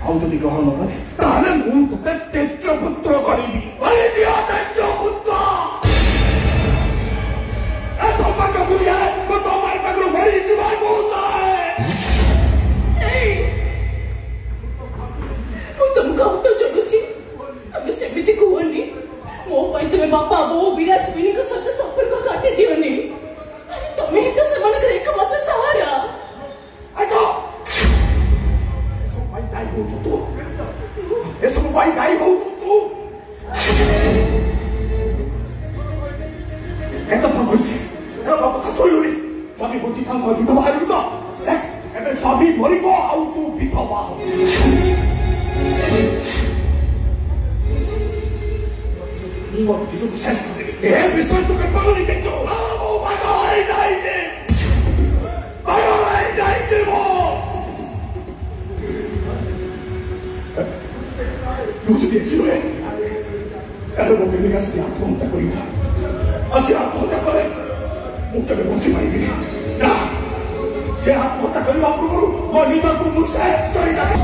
ଆଉ ଯଦି ଗ୍ରହଣ ନ କରେ ତାହେଲେ ମୁଁ ତୋତେ ତେଜପୁତ୍ର କରିବି। କରିଦିଅ ତେଜପୁତ୍ର। ଏ ସୌଭାଗ୍ୟ ଦୁନିଆରେ ମୁଁ ତମରି ପାଖରୁ ମରିଯିବାକୁ ଚାହେଁ। ମୁଁ ତମକୁ ହତ ଜଣୁଛି, ତମେ ସେମିତି କୁହନି। ମୋ ପାଇଁ ତମେ ବାପା ବୋଉ ବିରାଜ ବିନିଙ୍କ ସହିତ ସମ୍ପର୍କ କାଟି ଦିଅନି। ତମେ ହିଁ ତ ସେମାନଙ୍କର ଏକମାତ୍ର ସାହାରା। ଏସବୁ ପାଇଁ ଦାୟୀ ହଉଛୁ ତୁ। କେତେଥର କହିଛି ମୋ କଥା ଶୁଣିଲୁଣି? ସ୍ୱାମୀ ବଞ୍ଚିଥାନ୍ତ ବିଧବା ହେଲୁ ତ, ଏବେ ସ୍ୱାମୀ ମରିବ ଆଉ ତୁ ବିଧବା ହବୁ। ନିଜକୁ ଶେଷ କରିଦେବି। ଏ ବିଷୟ ତୁ କେତେବେଳେ ଦେଖିଛୁ? ମୁଁ ପାଗଳ ହେଇଯାଇଛି, ପାଗଳ ହେଇଯାଇଛି ମୁଁ। ମୁଁ ଯଦି ଏଠି ରୁହେ ତାହେଲେ ମୋ ପ୍ରେମିକା ସେଠି ଆତ୍ମହତ୍ୟା କରିବ। ଆଜି ଆତ୍ମହତ୍ୟା କଲେ ମୁଁ କେବେ ବଞ୍ଚି ପାରିବିନି। ନା, ସେ ଆତ୍ମହତ୍ୟା କରିବା ପୂର୍ବରୁ ମୋ ନିଜକୁ ମୁଁ ଶେଷ କରିଦେବି।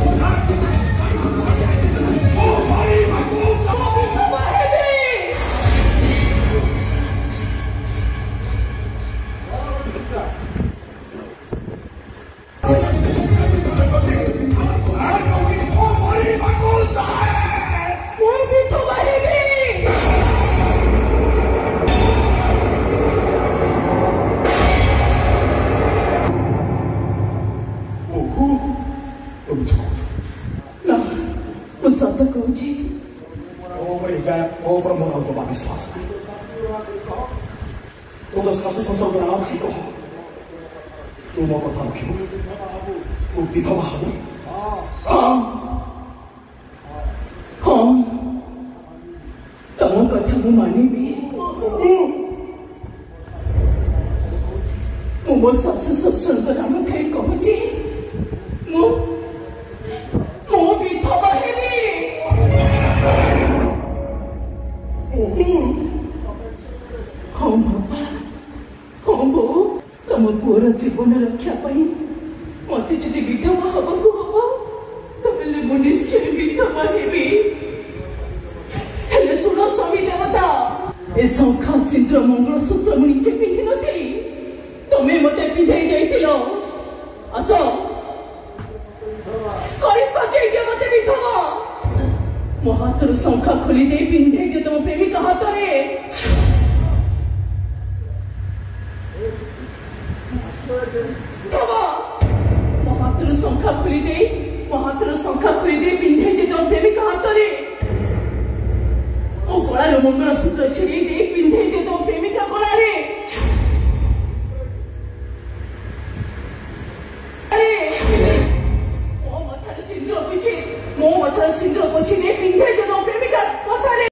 विश्वास तो शाशु शशुर नाम भाई कह तू मो कथा रखिब तू विधवा हब। हाँ तम कथा मु मानिबी। मो शाशु शशुर नाम कही कहूची मु विधवा हेबी। हाँ बापा, हाँ बो, तम पुअर जीवन रक्षा मत जदि विधवा हवाक हम तेल मु निश्चय विधवा हेबी। हेले शुण स्वामी देवता, ए शंखा सिंदूर मंगलसूत्र मु निजे पिंधि नथिली, तमे मते पिंधाई दैथिल। आस करी सजै दे मते विधवा। मो हाथर शंखा खोली दे पिंधे दे तुम प्रेमिका हाथ रे। मो हाथर शंखा खोली दे पिंधे दे तुम प्रेमिका हाथ रे। मो गलार मंगलसूत्र छेड़ी